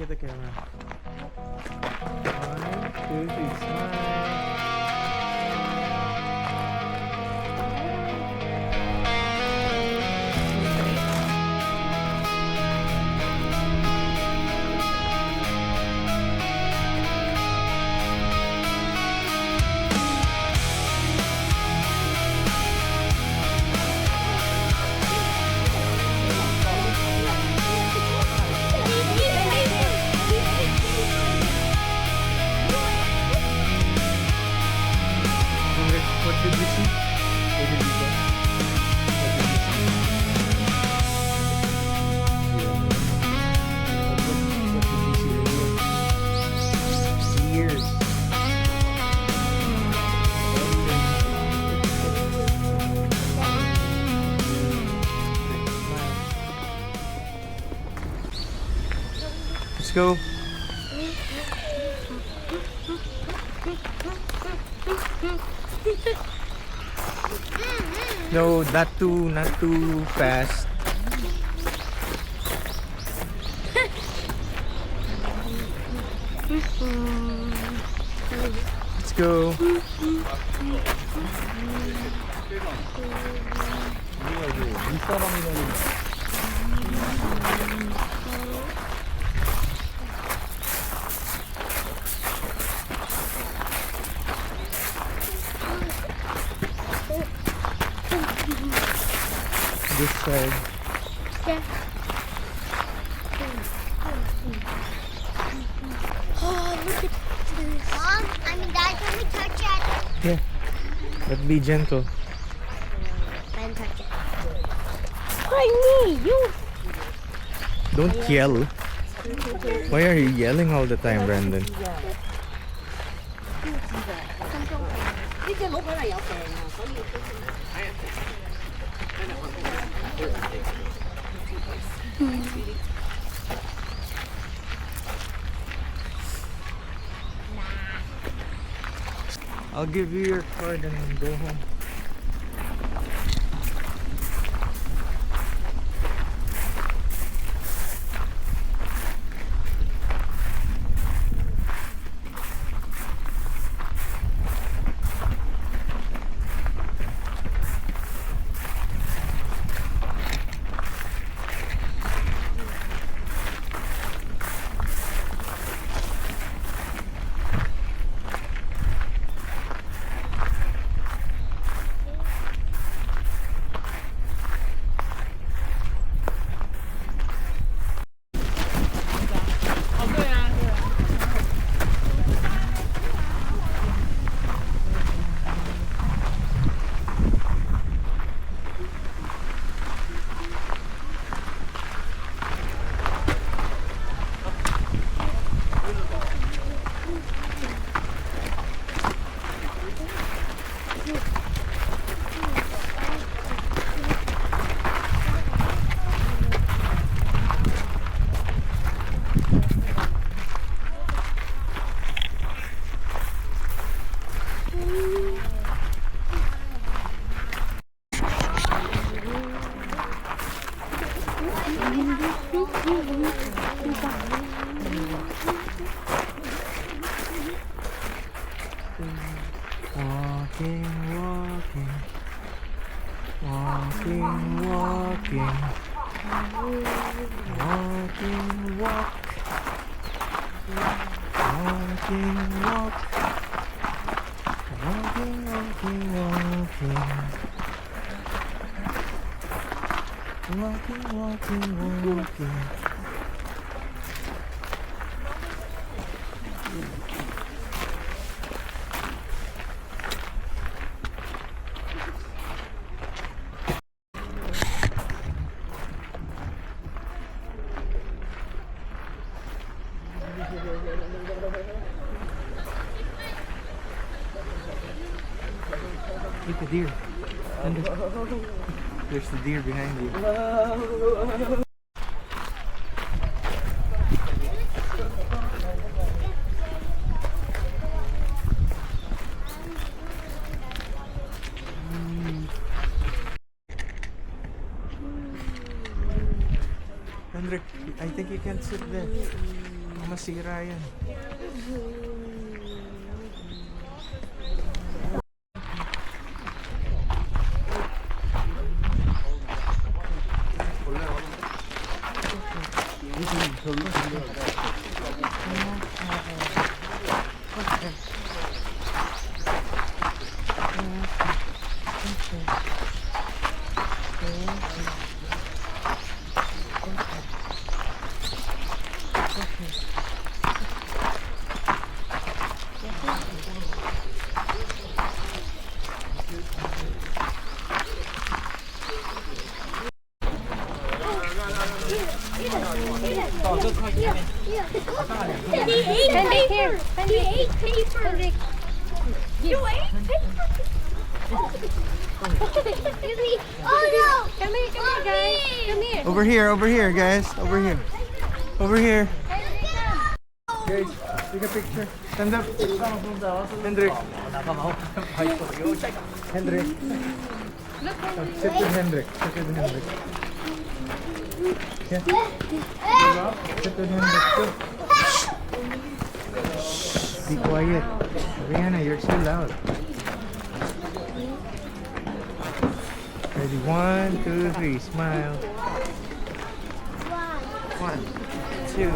at the camera. 1, 2, 3, smile. What did you see? Where did you go? What did you see? What did you see? Deers. Let's go. No, not too fast. Let's go. This side. Yeah. Oh, look at this. Mom, Dad, can we touch it? Yeah. But be gentle. Then touch it. Why me? You. Don't yell. Why are you yelling all the time, Brandon? 呢只鹿可能有病啊，所以都I'll give you your card and then go home. Walking, walking, walking, walking, walking, walk, walking, walk, walking, walking, walking, walking, walking, walking. Look, the deer. There's the deer behind you. Hendrik, I think you can sit there. Masira yan. Henrik, here. He ate paper. Henrik. You ate paper? Oh no! Come here, guys. Come here. Over here, guys. Over here. Over here. Guys, take a picture. Stand up. Hendrik. Hendrik. Sit with Hendrik. Sit with Hendrik. Yeah. Sit with Hendrik too. Be quiet. Rihanna, you're so loud. Ready? 1, 2, 3. Smile. 1, 2.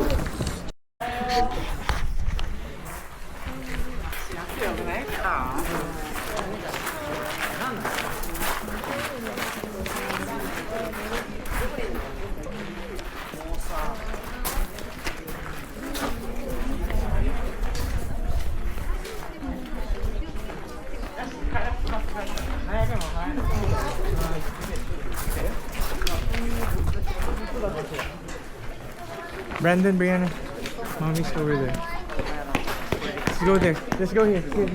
Brandon, Brianna, mommy's over there. Let's go there. Let's go here. Here.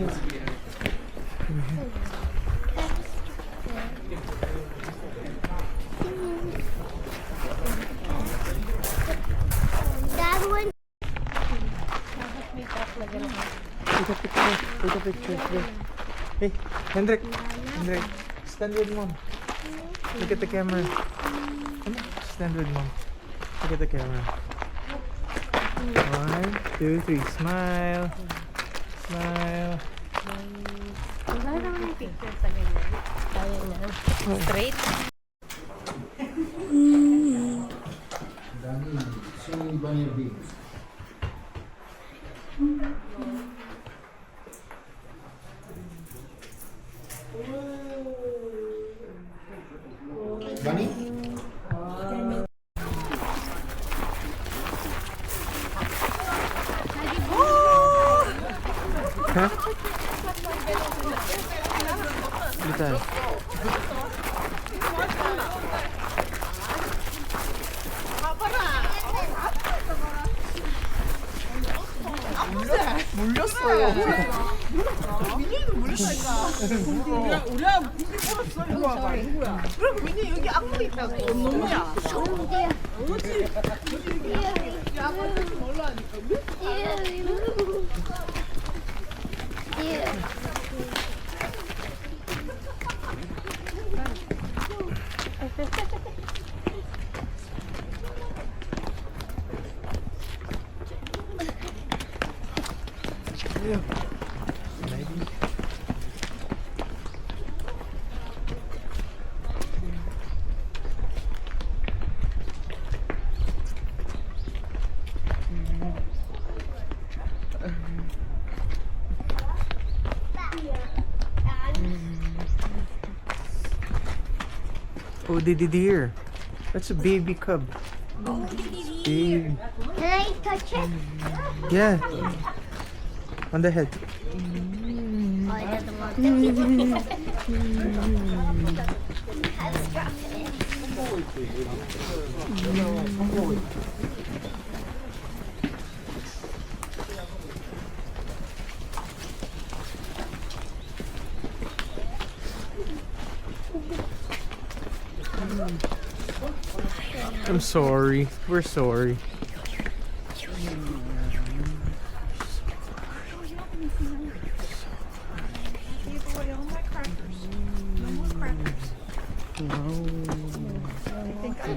That one. Take a picture. Take a picture. Here. Hey, Hendrik. Hendrik, stand with mom. Look at the camera. Come on, stand with mom. Look at the camera. 1, 2, 3. Smile. Smile. Wala naman yung picture sa ganyan. Kaya na. Straight. Bunny? Ha? Dito. 물렸어요. 민이는 물렸다니까. 우리가 민이 물었어. 이거 봐봐. 누구야? 그럼 민이 여기 악몽 있다고. 너무야. 그렇지. 여기 악몽 좀 올라가니까. Oh, the deer. That's a baby cub. Baby. Can I touch it? Yeah. On the head. Oh, it doesn't want to. I was dropping it. I'm sorry. We're sorry.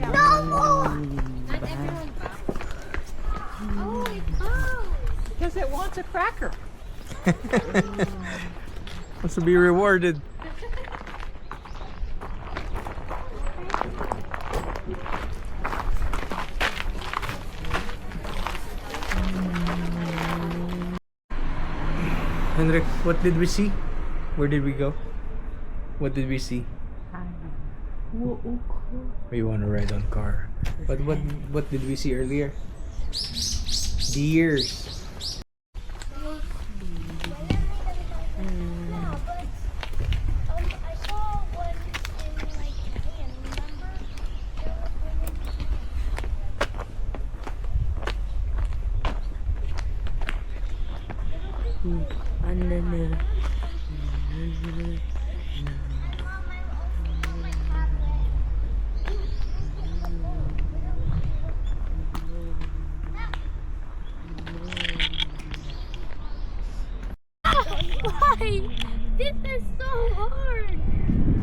No more! Oh, it's Because it wants a cracker. Wants to be rewarded. Hendrik, what did we see? Where did we go? What did we see? We want to ride on car. But what did we see earlier? Deers. I saw one in like Japan, Why? This is so hard.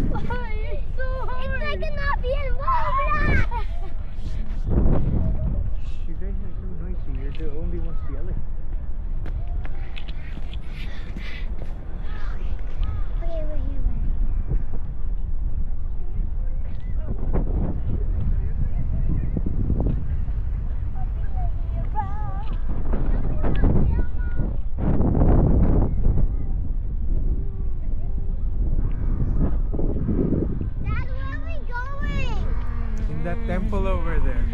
Why? It's so hard. It's like an obvious wall. You guys are so noisy. You're the only ones yelling. Dad, where are we going? In that temple over there.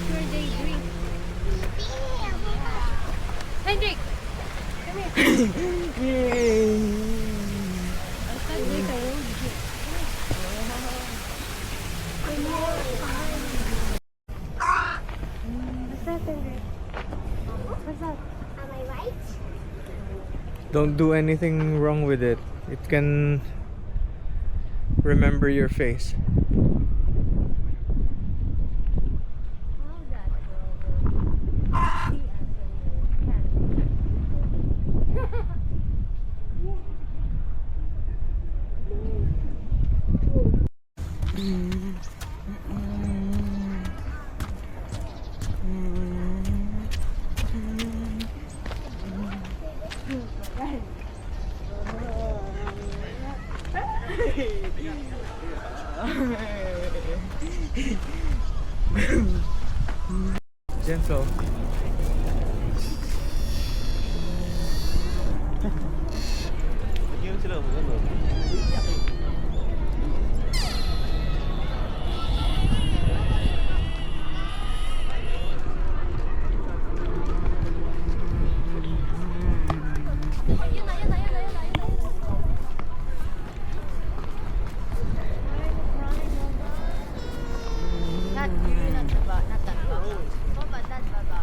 Where they drink. Hendrik! What's that, Hendrik? What's that? Am I right? Don't do anything wrong with it. It can remember your face. Gentle. Not you, not baba, not that baba. Baba, that baba.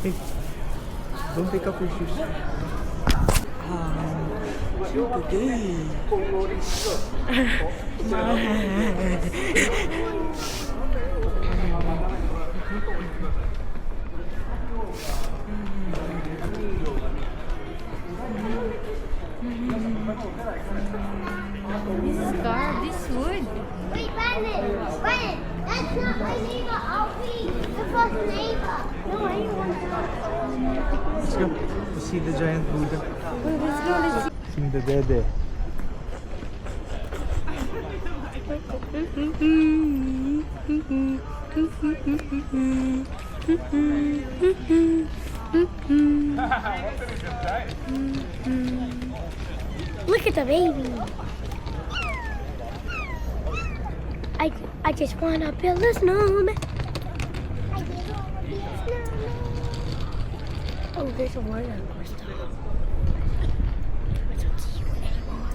Hey, don't take off your shoes. This car, this wood. Wait, Brandon! Brandon! That's not my neighbor. I'll be the first neighbor. No, I didn't want to. Let's go. To see the giant Buddha. Wait, let's go, let's see. Seeing the dede. Look at the baby. I just want to build a snowman. I just want to be a snowman. Oh, there's a water coaster. I don't see you anymore.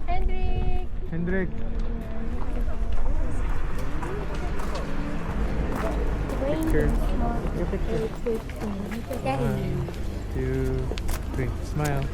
Hendrik! Hendrik. Picture. Your picture. Daddy. 1, 2, 3. Smile.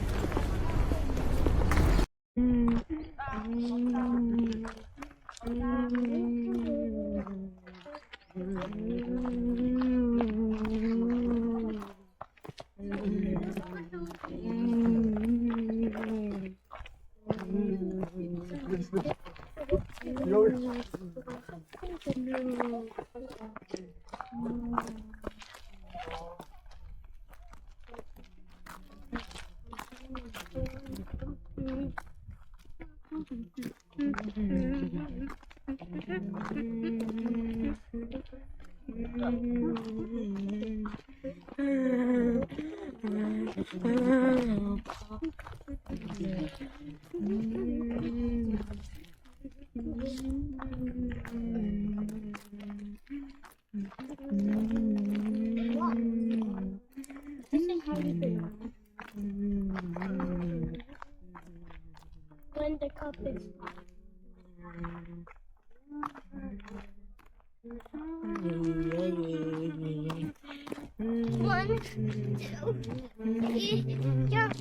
When the cup is one, two, three, jump.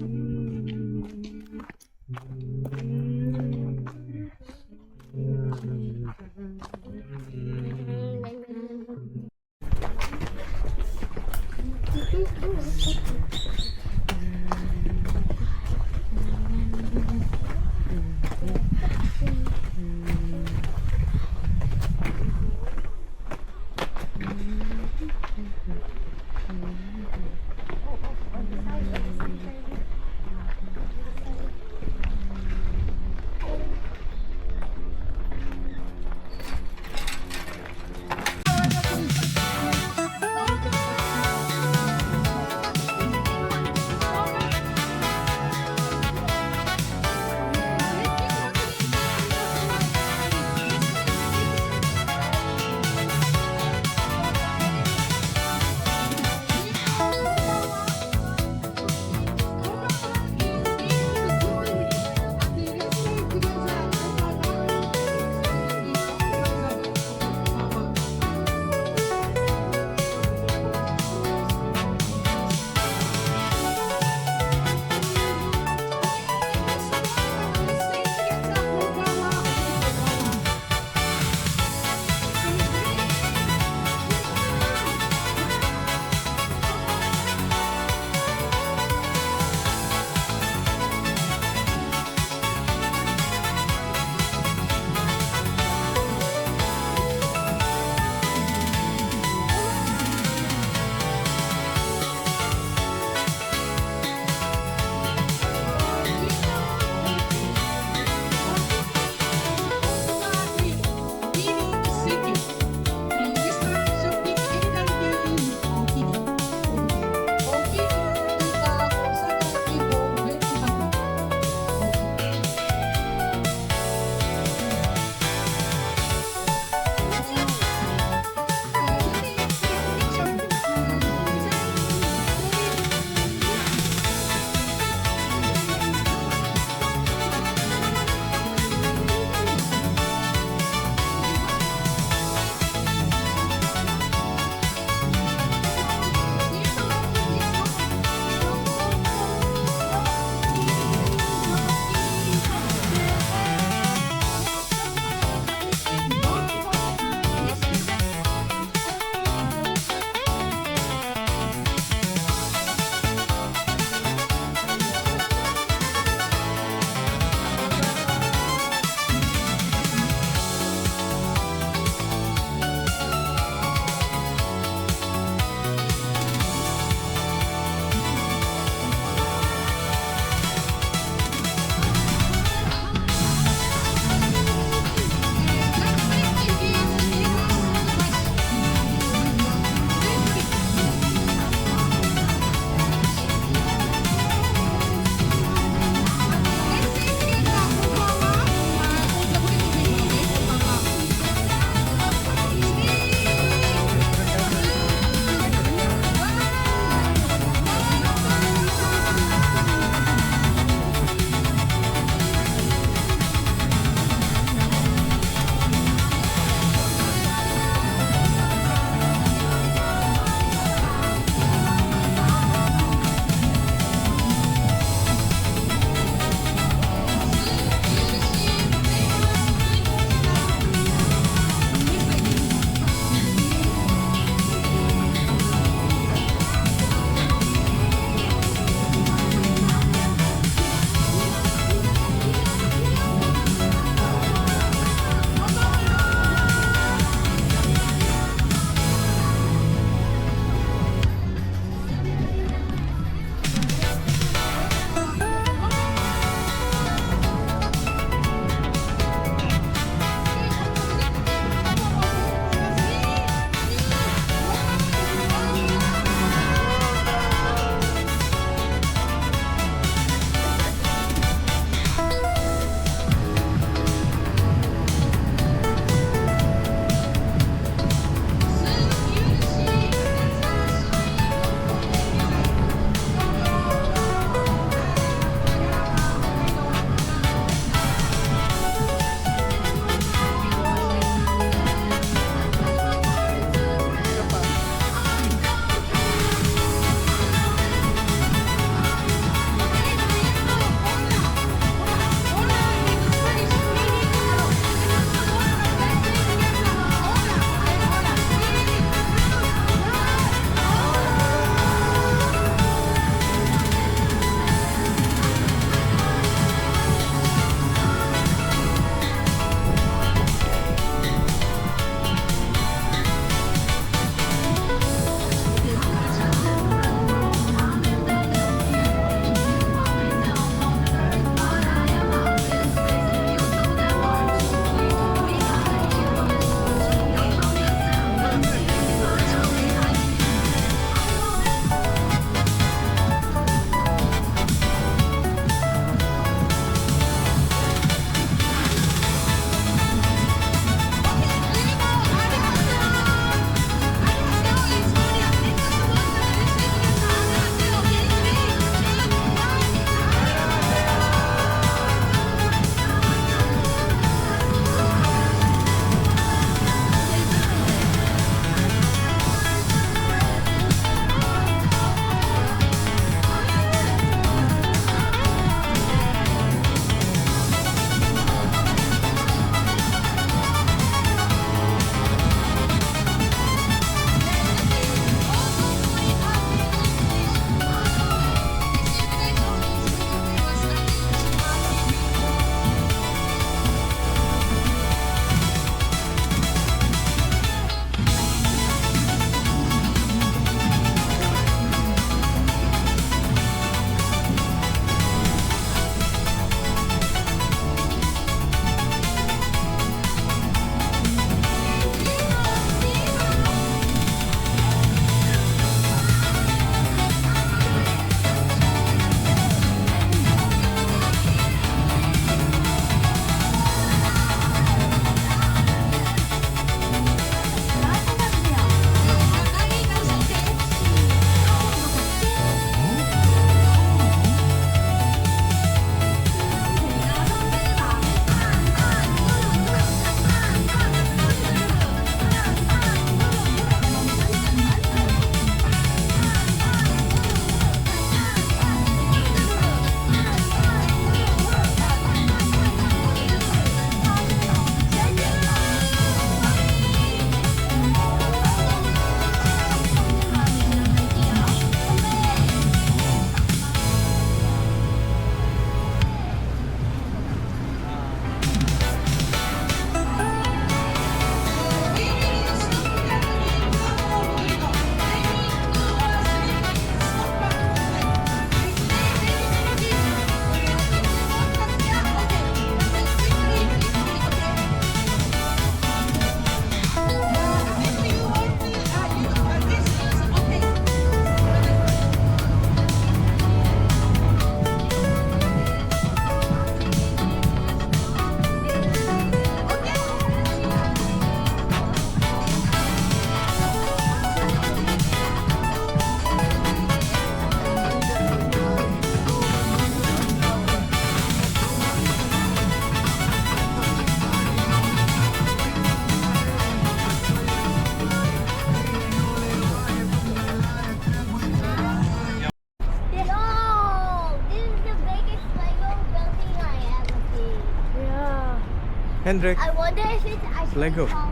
Hendrik, I wonder if it's as Lego. tall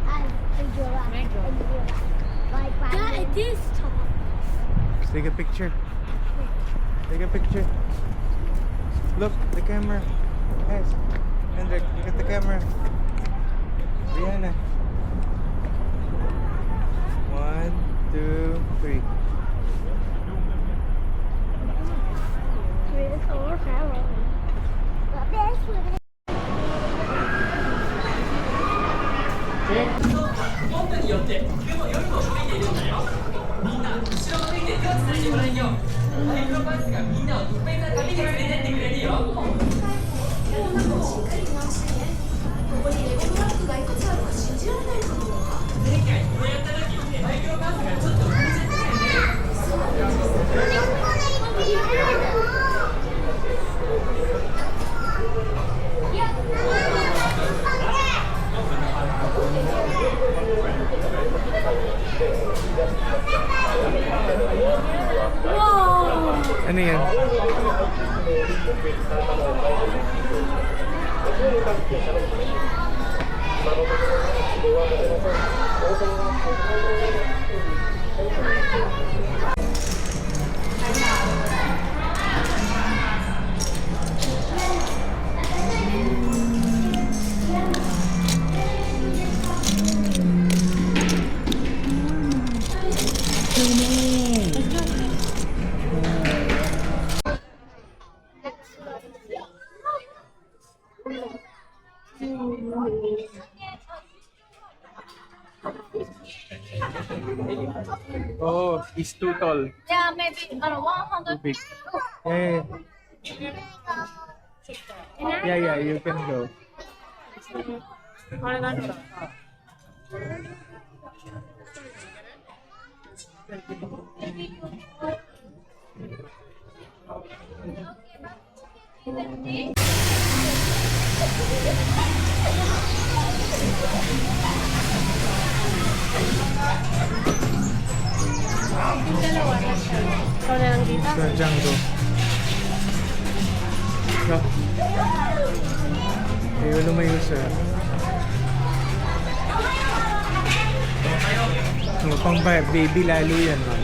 as the giraffe. Lego. And the giraffe. Like, yeah, it is tall. let's take a picture. Take a picture. Look, the camera. Yes. Hendrik, look at the camera. Rihanna. 1, 2, 3. It's all travel. But this one. Ano yan? Oh, he's too tall. Yeah, maybe around 100. Big. Yeah, yeah, you can go. Ikaw na lang dito. Sa Django. Go. Ayaw lumayo siya. Pang baby lalo yan, ma'am.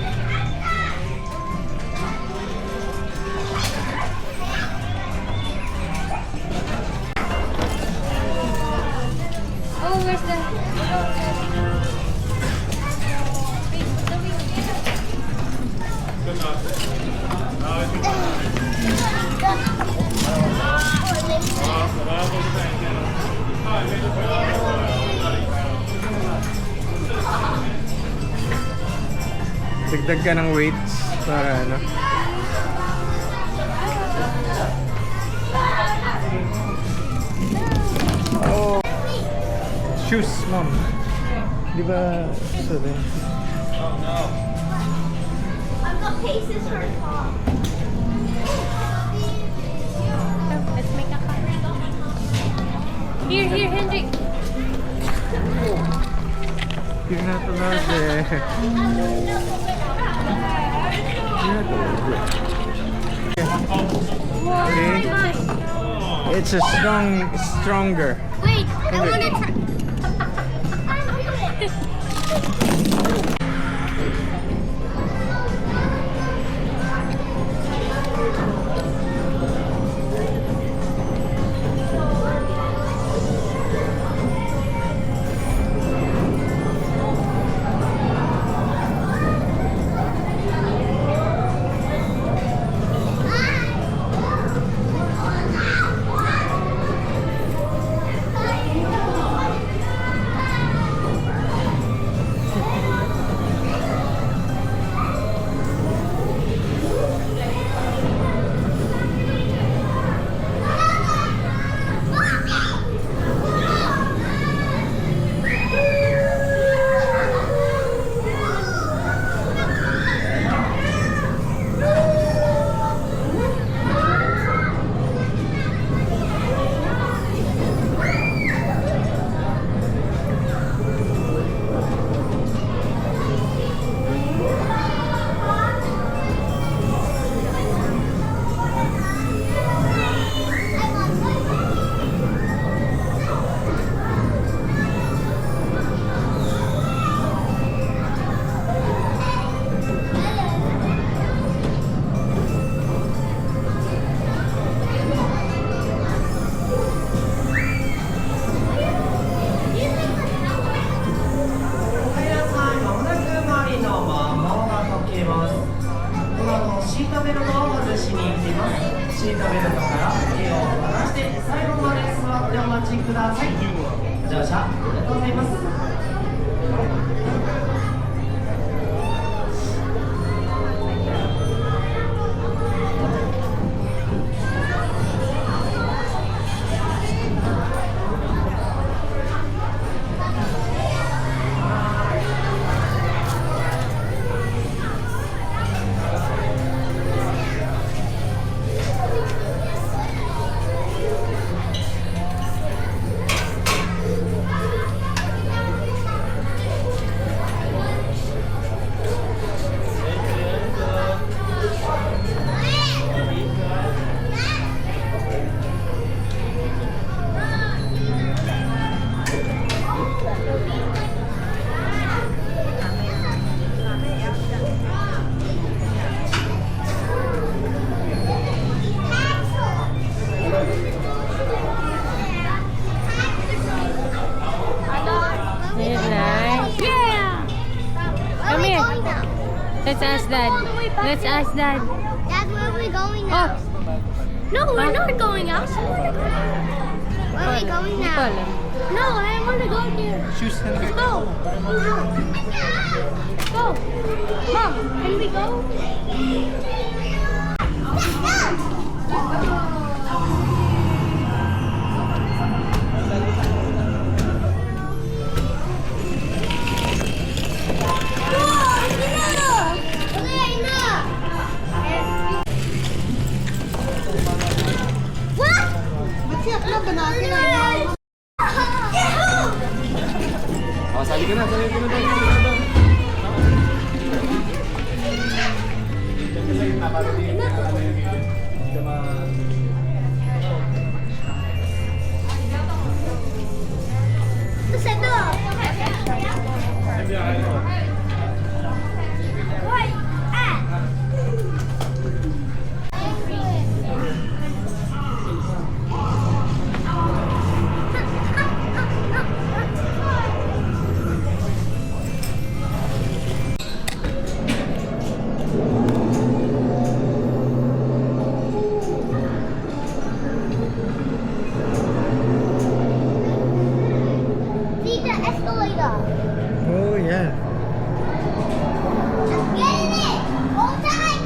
Oh, where's the... Dagdag ka ng weights para ano. Oh. Shoes, mom. Di ba so din? I've got paces for a car. Let's make a car. Here, Hendrik. You're not allowed there. You're not allowed there. Okay. It's a stronger. Wait, I want to try. シートベルトから手を離して最後まで座ってお待ちください。乗車ありがとうございます。Very nice. Yeah! Where are we here. going now? Let's ask Dad. Let's ask Dad. Dad, where are we going now? No, we're not going out. Where are we going Hindi ko now? alam. No, I want to go there. Shoes, Hendrik. Let's go. Let's go. Mom, can we go? Oh, sali ka na doon. See the escalator. Oh, yeah. Get in it. Hold tight.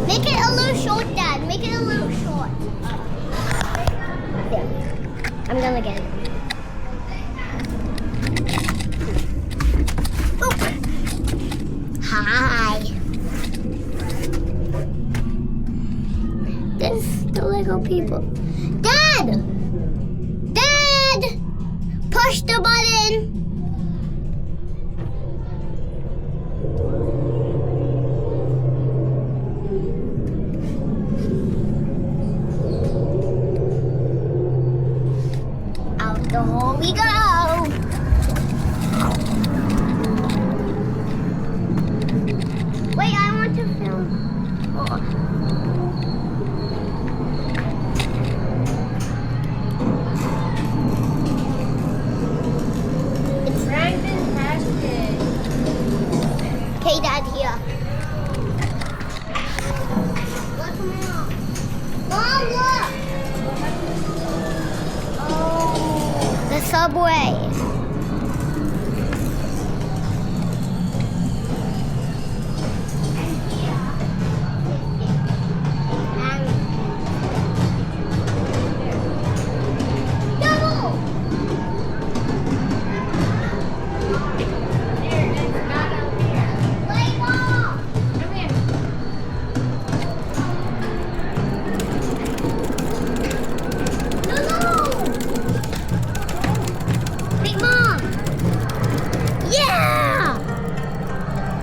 Make it a little short, Dad. Make it a little short. There. I'm gonna get it. Oop. Hi. This is the Lego people. Dad! Dad! Push the button! Out the hole we go! Wait, I want to film. Oh. It's right fantastic. Okay, Dad, here. Look, Mom. Mom, look! Oh, the subway.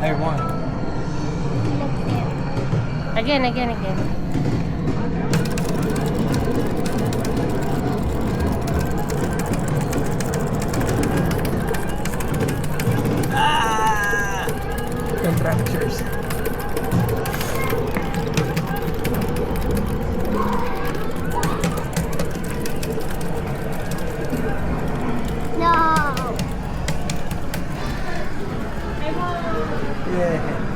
I won. Again. Contractures. Yeah.